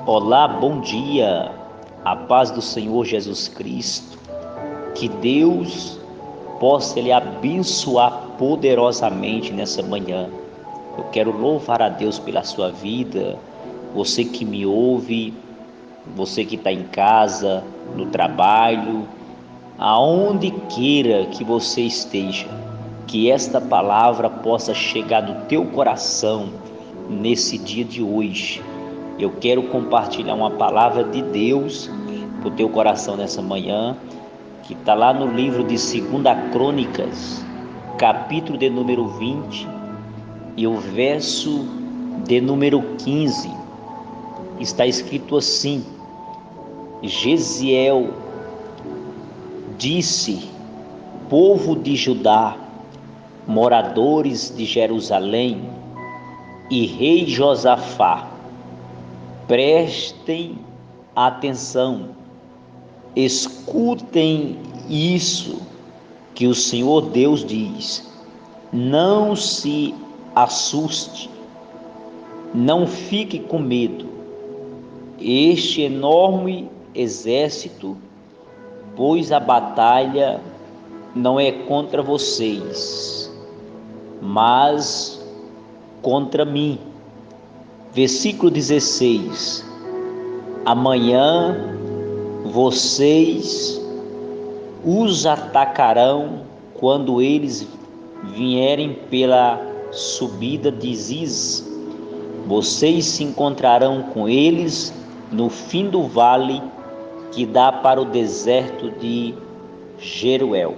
Olá, bom dia, a paz do Senhor Jesus Cristo, que Deus possa lhe abençoar poderosamente nessa manhã. Eu quero louvar a Deus pela sua vida, você que me ouve, você que está em casa, no trabalho, aonde queira que você esteja, que esta palavra possa chegar no teu coração nesse dia de hoje. Eu quero compartilhar uma palavra de Deus para o teu coração nessa manhã, que está lá no livro de 2 Crônicas, capítulo de número 20 e o verso de número 15. Está escrito assim: Jeziel disse, povo de Judá, moradores de Jerusalém e rei Josafá, prestem atenção, escutem isso que o Senhor Deus diz. Não se assuste, não fique com medo. Este enorme exército, pois a batalha não é contra vocês, mas contra mim. Versículo 16: amanhã vocês os atacarão quando eles vierem pela subida de Ziz. Vocês se encontrarão com eles no fim do vale que dá para o deserto de Jeruel.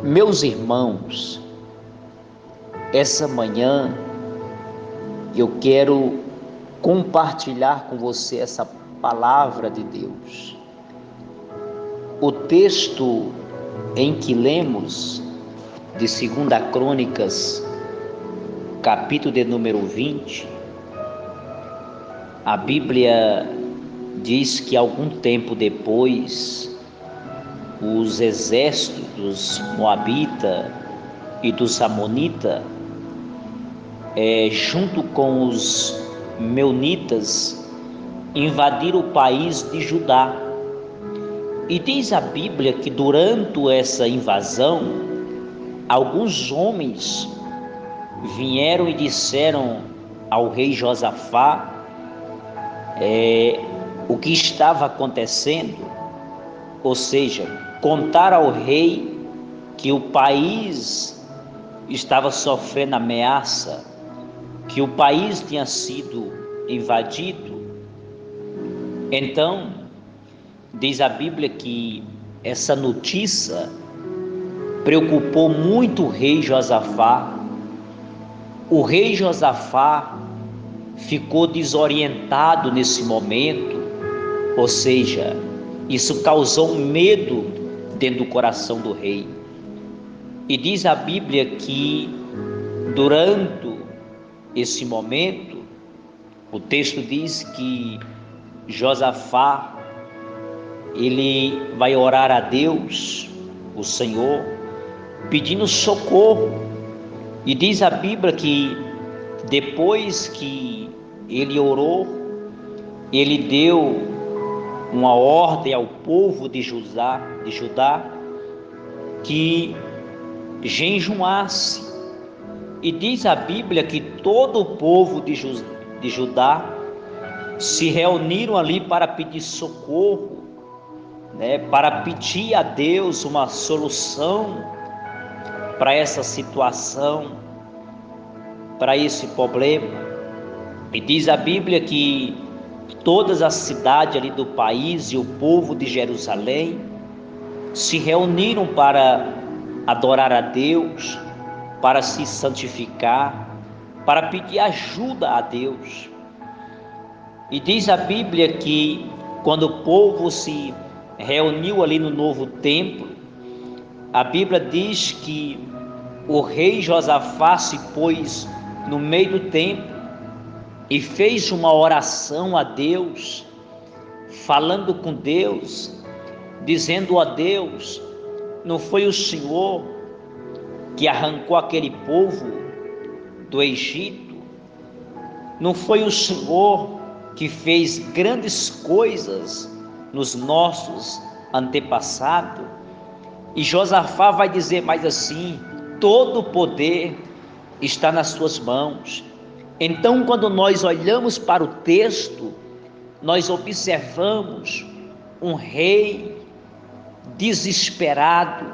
Meus irmãos, essa manhã eu quero compartilhar com você essa palavra de Deus. O texto em que lemos de 2 Crônicas, capítulo de número 20, a Bíblia diz que algum tempo depois, os exércitos dos Moabita e dos Ammonita, junto com os Meunitas, invadiram o país de Judá. E diz a Bíblia que durante essa invasão, alguns homens vieram e disseram ao rei Josafá o que estava acontecendo, ou seja, contar ao rei que o país estava sofrendo ameaça, que o país tinha sido invadido. Então, diz a Bíblia que essa notícia preocupou muito o rei Josafá. O rei Josafá ficou desorientado nesse momento, ou seja, isso causou um medo dentro do coração do rei. E diz a Bíblia que durante esse momento, o texto diz que Josafá, ele vai orar a Deus, o Senhor, pedindo socorro. E diz a Bíblia que depois que ele orou, ele deu uma ordem ao povo de Judá que jejuasse. E diz a Bíblia que todo o povo de Judá se reuniram ali para pedir socorro, para pedir a Deus uma solução para essa situação, para esse problema. E diz a Bíblia que todas as cidades ali do país e o povo de Jerusalém se reuniram para adorar a Deus, para se santificar, para pedir ajuda a Deus. E diz a Bíblia que quando o povo se reuniu ali no novo templo, a Bíblia diz que o rei Josafá se pôs no meio do templo e fez uma oração a Deus, falando com Deus, dizendo a Deus: não foi o Senhor que arrancou aquele povo do Egito? Não foi o Senhor que fez grandes coisas nos nossos antepassados. E Josafá vai dizer mais assim: todo o poder está nas suas mãos. Então, quando nós olhamos para o texto, nós observamos um rei desesperado,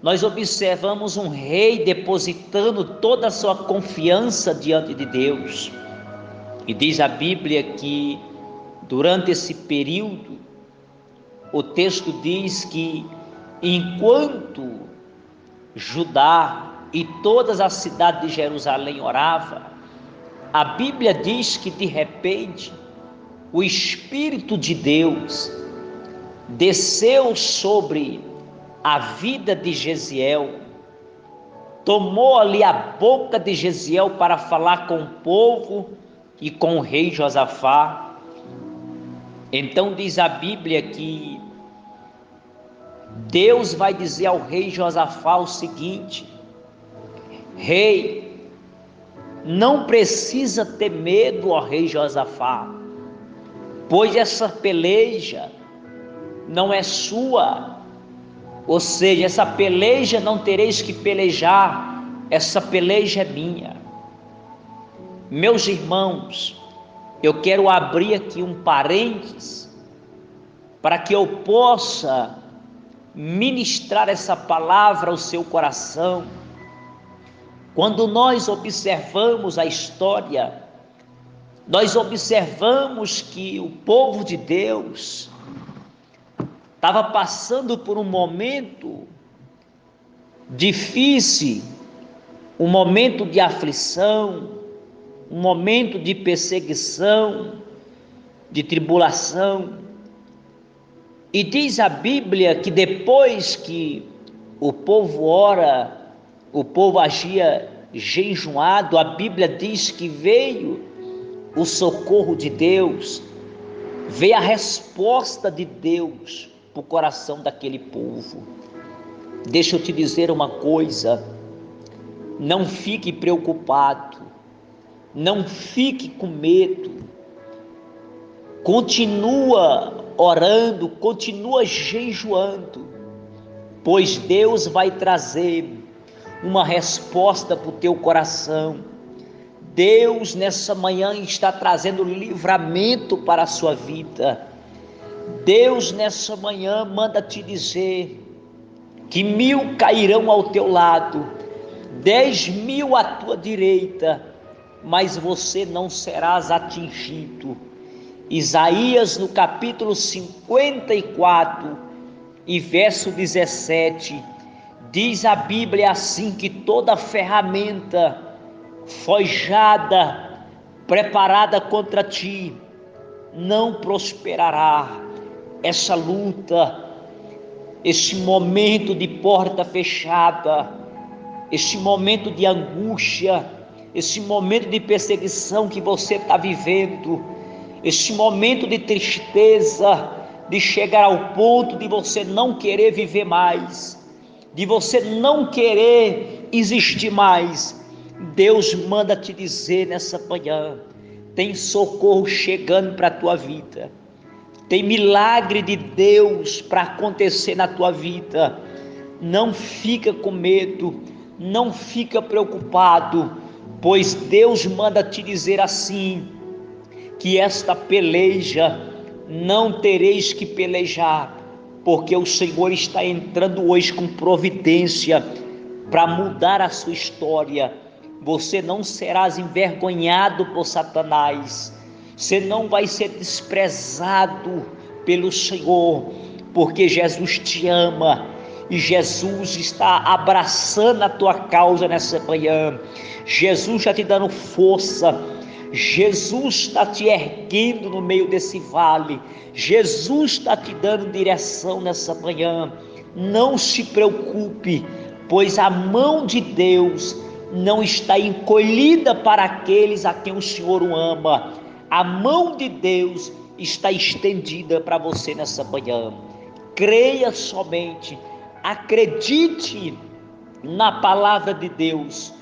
nós observamos um rei depositando toda a sua confiança diante de Deus. E diz a Bíblia que durante esse período, o texto diz que enquanto Judá e todas as cidades de Jerusalém oravam, a Bíblia diz que de repente o Espírito de Deus desceu sobre a vida de Jeziel, tomou ali a boca de Jeziel para falar com o povo e com o rei Josafá. Então diz a Bíblia que Deus vai dizer ao rei Josafá o seguinte: rei, não precisa ter medo, ó rei Josafá, pois essa peleja não é sua, ou seja, essa peleja não tereis que pelejar, essa peleja é minha. Meus irmãos, eu quero abrir aqui um parênteses para que eu possa ministrar essa palavra ao seu coração. Quando nós observamos a história, nós observamos que o povo de Deus estava passando por um momento difícil, um momento de aflição, um momento de perseguição, de tribulação. E diz a Bíblia que depois que o povo ora, o povo agia jejuado, a Bíblia diz que veio o socorro de Deus, veio a resposta de Deus para o coração daquele povo. Deixa eu te dizer uma coisa: não fique preocupado, não fique com medo, continua orando, continua jejuando, pois Deus vai trazer uma resposta para o teu coração. Deus nessa manhã está trazendo livramento para a sua vida. Deus nessa manhã manda te dizer que 1000 cairão ao teu lado, 10.000 à tua direita, mas você não serás atingido. Isaías no capítulo 54 e verso 17, diz a Bíblia assim: que toda ferramenta forjada, preparada contra ti, não prosperará. Essa luta, esse momento de porta fechada, esse momento de angústia, esse momento de perseguição que você está vivendo, esse momento de tristeza, de chegar ao ponto de você não querer viver mais, de você não querer existir mais, Deus manda te dizer nessa manhã: tem socorro chegando para a tua vida, tem milagre de Deus para acontecer na tua vida. Não fica com medo, não fica preocupado, pois Deus manda te dizer assim: que esta peleja não tereis que pelejar, porque o Senhor está entrando hoje com providência para mudar a sua história. Você não serás envergonhado por Satanás, você não vai ser desprezado pelo Senhor, porque Jesus te ama e Jesus está abraçando a tua causa nessa manhã. Jesus está te dando força, Jesus está te erguendo no meio desse vale, Jesus está te dando direção nessa manhã. Não se preocupe, pois a mão de Deus não está encolhida para aqueles a quem o Senhor o ama. A mão de Deus está estendida para você nessa manhã. Creia somente, acredite na palavra de Deus,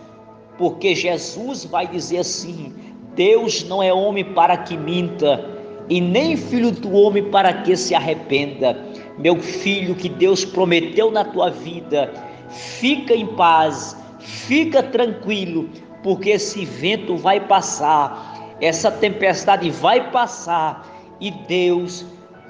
porque Jesus vai dizer assim: Deus não é homem para que minta, e nem filho do homem para que se arrependa. Meu filho, que Deus prometeu na tua vida, fica em paz, fica tranquilo, porque esse vento vai passar, essa tempestade vai passar, e Deus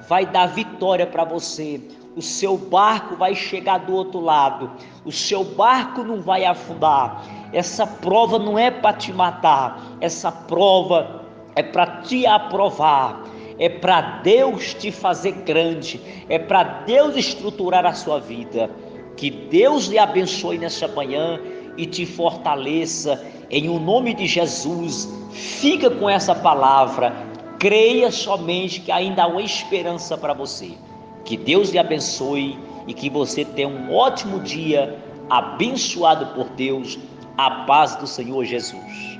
vai dar vitória para você. O seu barco vai chegar do outro lado, o seu barco não vai afundar. Essa prova não é para te matar, essa prova é para te aprovar, é para Deus te fazer grande, é para Deus estruturar a sua vida. Que Deus lhe abençoe nessa manhã e te fortaleça, em o nome de Jesus. Fica com essa palavra, creia somente que ainda há uma esperança para você. Que Deus lhe abençoe e que você tenha um ótimo dia, abençoado por Deus. A paz do Senhor Jesus.